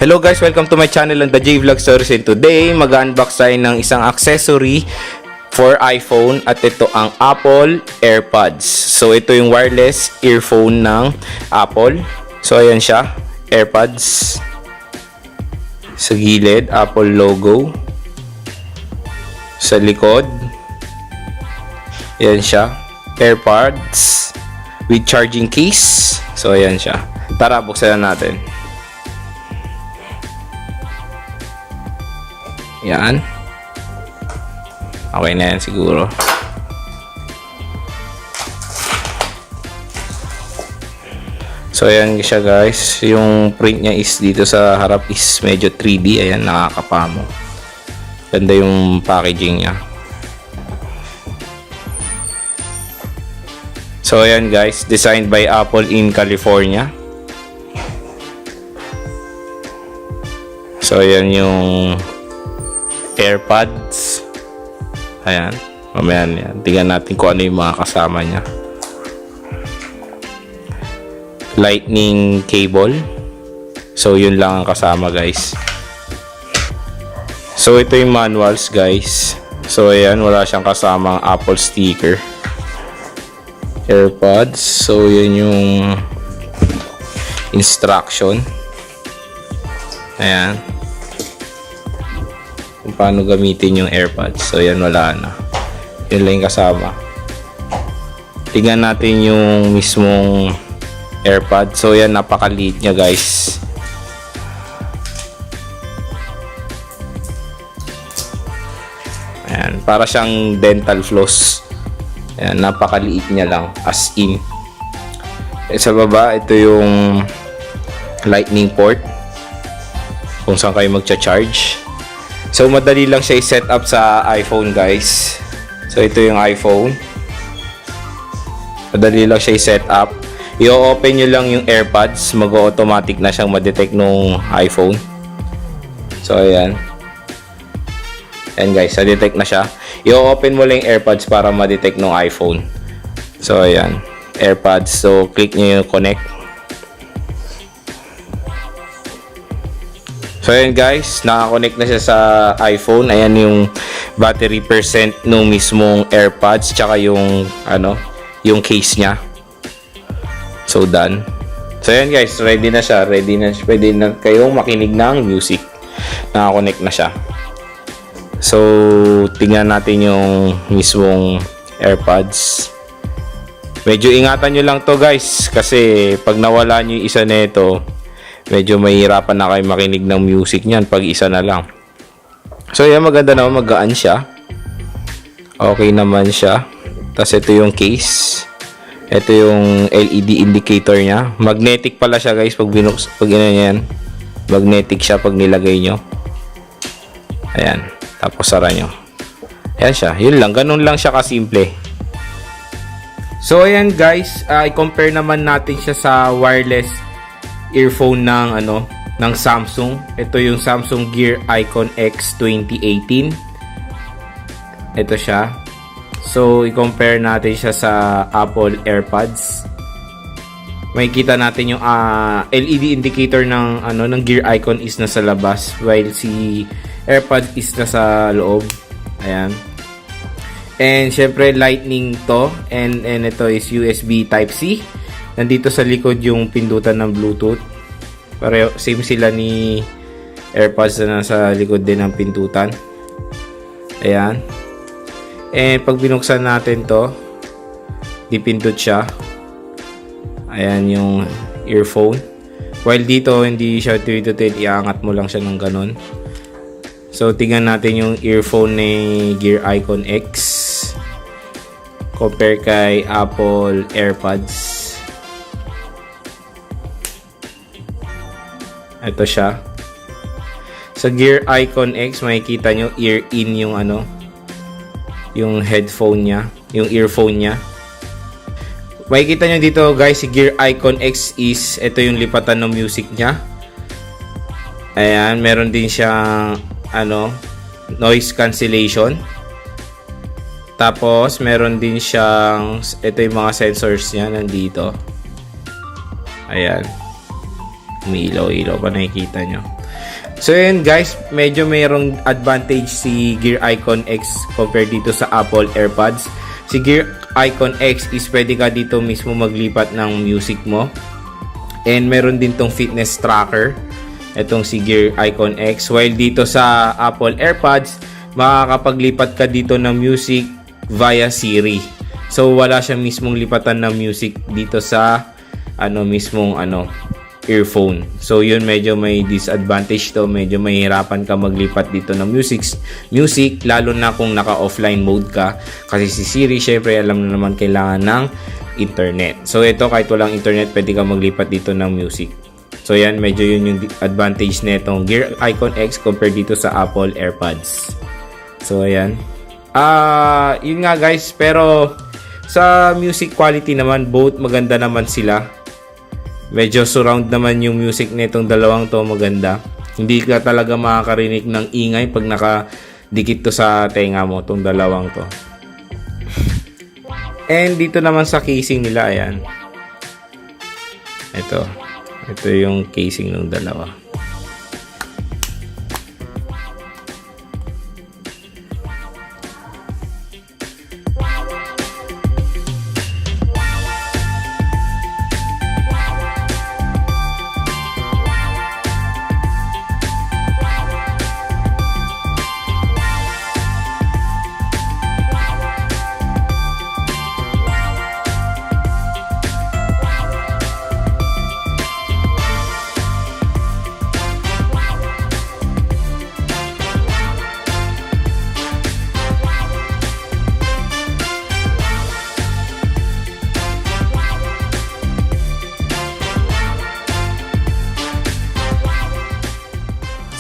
Hello guys, welcome to my channel on the J Vlog Stories, and today mag-unbox tayo ng isang accessory for iPhone at ito ang Apple Airpods. So ito yung wireless earphone ng Apple. So ayan siya, Airpods. Sa gilid, Apple logo. Sa likod, ayan siya, Airpods with charging case. So ayan siya. Tara, buksan na natin. Yan. Okay na yan siguro. So ayan siya guys. Yung print niya is dito sa harap is medyo 3D. Ayan, nakakapamo. Ganda yung packaging niya. So ayan guys, designed by Apple in California. So ayan yung Airpods. Ayan. Mamaya yan. Tingnan natin kung ano yung mga kasama niya. Lightning cable. So yun lang ang kasama guys. So ito yung manuals guys. So ayan, wala siyang kasamang Apple sticker. Airpods. So yun yung instruction. Ayan. Kung paano gamitin yung Airpods. So yan, wala na. Yun lang yung kasama. Tingnan natin yung mismong Airpods. So yan, napakaliit niya guys. Ayan, para siyang dental floss. Ayan, napakaliit niya lang, as in. Sa baba, ito yung lightning port kung saan kayo magcha-charge. So madali lang siya i-set up sa iPhone guys. So ito yung iPhone. Madali lang siya i-set up. I-open nyo lang yung Airpods, mag-automatic na siyang ma-detect nung iPhone. So ayan. Ayan guys, na-detect na siya. I-open mo lang yung Airpods para ma-detect nung iPhone. So ayan, Airpods. So click nyo yung connect. So ayan guys, naka-connect na siya sa iPhone. Ayan yung battery percent nung mismong Airpods, tsaka yung yung case niya. So done. So ayan guys, ready na siya. Ready na, pwede na kayong makinig ng music. Naka-connect na siya. So tingnan natin yung mismong Airpods. Medyo ingatan nyo lang to guys, kasi pag nawala nyo yung isa nito, medyo mahirapan na kayo makinig ng music niyan pag isa na lang. So yan, maganda naman, magaan siya. Okay naman siya. Tapos ito yung case. Ito yung LED indicator niya. Magnetic pala siya guys pag yan. Magnetic siya pag nilagay nyo. Ayan. Tapos sara nyo. Ayan siya. Yun lang. Ganun lang siya kasimple. So ayan guys. I-compare naman natin siya sa wireless earphone ng Samsung. Ito yung Samsung Gear Icon X 2018. Ito siya. So i-compare natin siya sa Apple Airpods. Makikita natin yung LED indicator ng ng Gear Icon is nasa labas, while si Airpods is nasa loob. Ayan. And syempre lightning to, and ito is USB Type-C. Nandito sa likod yung pindutan ng Bluetooth. Pareho, same sila ni Airpods na nasa likod din ng pindutan. Ayan. And pag binuksan natin to, dipindot siya. Ayan yung earphone. While dito, hindi siya tuwid-tuwid, iangat mo lang siya ng ganun. So, tingnan natin yung earphone ni Gear Icon X compare kay Apple Airpods. Ito siya. Sa Gear Icon X, makikita nyo ear in yung yung headphone niya, yung earphone niya. Makikita nyo dito guys, si Gear Icon X is ito yung lipatan ng music niya. Ayan, meron din siyang noise cancellation. Tapos meron din siyang ito yung mga sensors niya nandito. Ayan. Umiilaw-ilaw pa, nakikita nyo. So yun guys, medyo mayroong advantage si Gear Icon X compared dito sa Apple Airpods. Si Gear Icon X is pwede ka dito mismo maglipat ng music mo. And meron din tong fitness tracker. Itong si Gear Icon X. While dito sa Apple Airpods, makakapaglipat ka dito ng music via Siri. So wala siya mismong lipatan ng music dito sa earphone. So yun, medyo may disadvantage to, medyo mahirapan ka maglipat dito ng music lalo na kung naka-offline mode ka, kasi si Siri syempre alam na naman kailangan ng internet. So ito, kahit walang internet pwede ka maglipat dito ng music. So yan, medyo yun yung advantage nitong Gear Icon X compared dito sa Apple Airpods. So ayan, yun nga guys, pero sa music quality naman, both maganda naman sila. Medyo surround naman yung music nitong dalawang to, maganda. Hindi ka talaga makakarinig ng ingay pag nakadikit to sa tenga mo, tong dalawang to. And dito naman sa casing nila, ayan. Ito yung casing ng dalawa.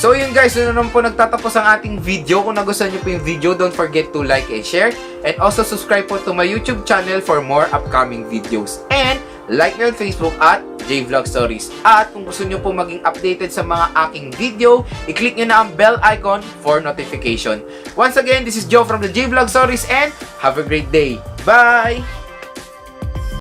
So yun guys, yun na naman po nagtatapos ang ating video. Kung nagustuhan nyo po yung video, don't forget to like and share. And also subscribe po to my YouTube channel for more upcoming videos. And like nyo on Facebook at JVlog Stories. At kung gusto nyo po maging updated sa mga aking video, i-click nyo na ang bell icon for notification. Once again, this is Joe from the JVlog Stories and have a great day. Bye!